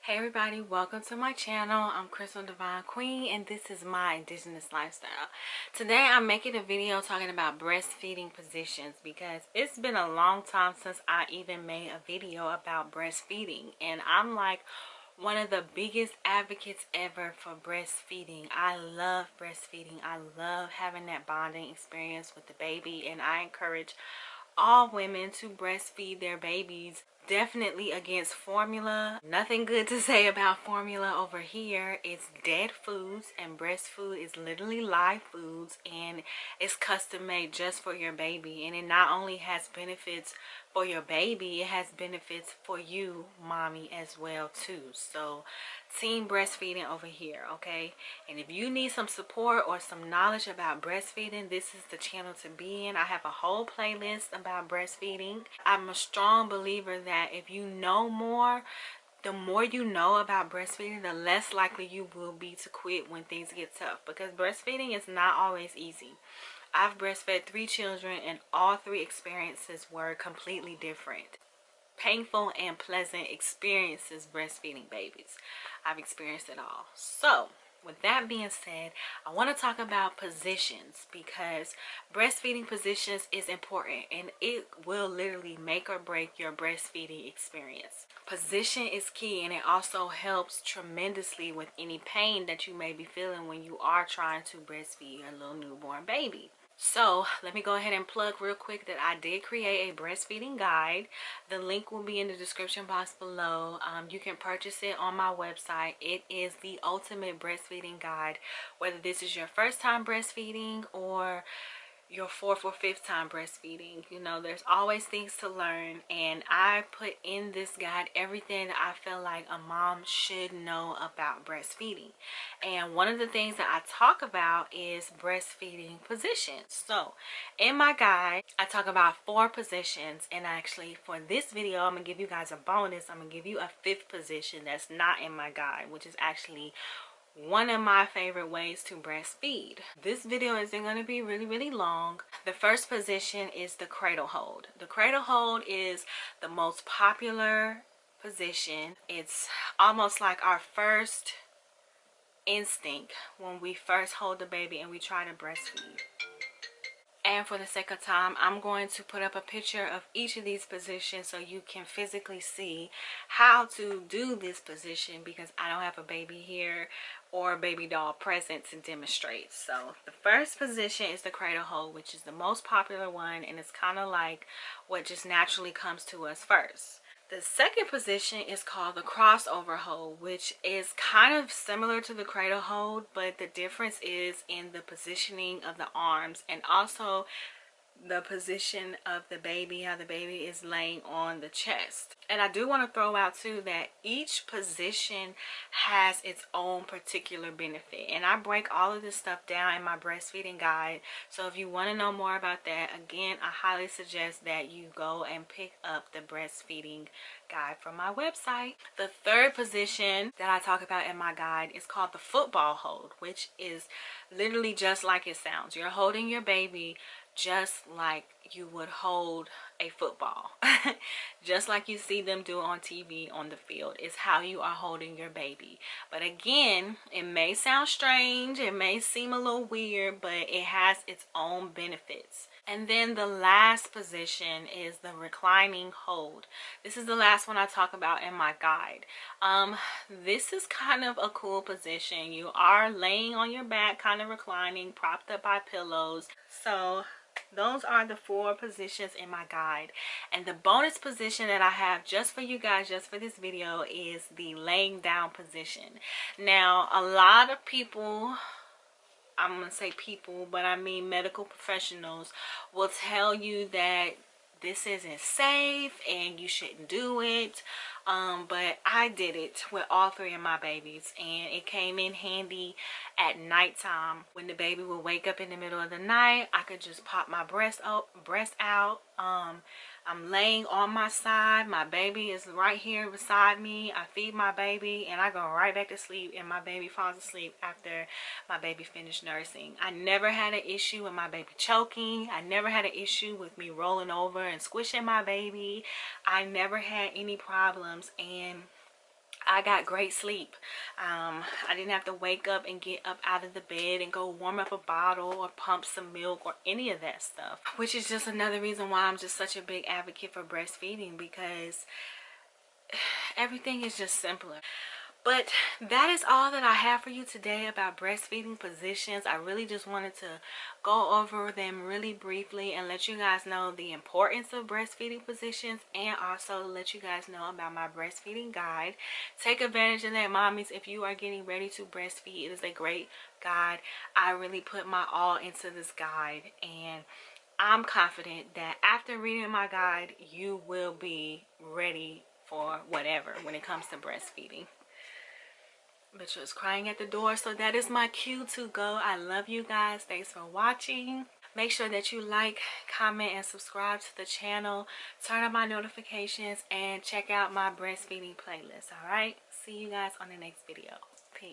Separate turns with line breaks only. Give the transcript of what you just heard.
Hey everybody, welcome to my channel. I'm Crystal Divine Queen and this is my indigenous lifestyle. Today I'm making a video talking about breastfeeding positions because it's been a long time since I even made a video about breastfeeding, and I'm like one of the biggest advocates ever for breastfeeding. I love breastfeeding. I love having that bonding experience with the baby, and I encourage all women to breastfeed their babies. Definitely against formula. Nothing good to say about formula over here. It's dead foods, and breast food is literally live foods, and it's custom made just for your baby. And it not only has benefits for your baby, it has benefits for you, mommy, as well too. So team breastfeeding over here, okay? And if you need some support or some knowledge about breastfeeding, this is the channel to be in. I have a whole playlist about breastfeeding. I'm a strong believer that if you know more, the more you know about breastfeeding, the less likely you will be to quit when things get tough, because breastfeeding is not always easy. I've breastfed 3 children and all 3 experiences were completely different. Painful and pleasant experiences breastfeeding babies. I've experienced it all. So with that being said, I want to talk about positions, because breastfeeding positions is important and it will literally make or break your breastfeeding experience. Position is key, and it also helps tremendously with any pain that you may be feeling when you are trying to breastfeed your little newborn baby. So let me go ahead and plug real quick that I did create a breastfeeding guide. The link will be in the description box below. You can purchase it on my website. It is the ultimate breastfeeding guide, whether this is your first time breastfeeding or your 4th or 5th time breastfeeding. You know, there's always things to learn, and I put in this guide everything that I feel like a mom should know about breastfeeding. And one of the things that I talk about is breastfeeding positions. So in my guide I talk about 4 positions, and actually for this video I'm gonna give you guys a bonus. I'm gonna give you a 5th position that's not in my guide, which is actually one of my favorite ways to breastfeed. This video isn't going to be really long. The first position is the cradle hold. The cradle hold is the most popular position. It's almost like our first instinct when we first hold the baby and we try to breastfeed. And for the sake of time, I'm going to put up a picture of each of these positions so you can physically see how to do this position, because I don't have a baby here or a baby doll present to demonstrate. So the first position is the cradle hold, which is the most popular one, and it's kind of like what just naturally comes to us first. The second position is called the crossover hold, which is kind of similar to the cradle hold, but the difference is in the positioning of the arms and also the position of the baby, how the baby is laying on the chest. And I do want to throw out too that each position has its own particular benefit, and I break all of this stuff down in my breastfeeding guide. So if you want to know more about that, again, I highly suggest that you go and pick up the breastfeeding guide from my website. The third position that I talk about in my guide is called the football hold, which is literally just like it sounds. You're holding your baby just like you would hold a football. Just like you see them do on TV on the field is how you are holding your baby. But again, it may sound strange, it may seem a little weird, but it has its own benefits. And then the last position is the reclining hold. This is the last one I talk about in my guide. This is kind of a cool position. You are laying on your back, kind of reclining, propped up by pillows. So those are the 4 positions in my guide. And the bonus position that I have just for you guys, just for this video, is the laying down position. Now, a lot of people, I'm going to say people, but I mean medical professionals, will tell you that this isn't safe and you shouldn't do it. But I did it with all 3 of my babies, and it came in handy at nighttime. When the baby would wake up in the middle of the night, I could just pop my breast out. I'm laying on my side, my baby is right here beside me, I feed my baby, and I go right back to sleep, and my baby falls asleep after my baby finished nursing. I never had an issue with my baby choking. I never had an issue with me rolling over and squishing my baby. I never had any problems, and I got great sleep. I didn't have to wake up and get up out of the bed and go warm up a bottle or pump some milk or any of that stuff, which is just another reason why I'm just such a big advocate for breastfeeding, because everything is just simpler. But that is all that I have for you today about breastfeeding positions. I really just wanted to go over them really briefly and let you guys know the importance of breastfeeding positions, and also let you guys know about my breastfeeding guide. Take advantage of that, mommies. If you are getting ready to breastfeed, it is a great guide. I really put my all into this guide, and I'm confident that after reading my guide, you will be ready for whatever when it comes to breastfeeding. Bitch was crying at the door, so that is my cue to go. I love you guys. Thanks for watching. Make sure that you like, comment, and subscribe to the channel. Turn on my notifications and check out my breastfeeding playlist. All right, see you guys on the next video. Peace.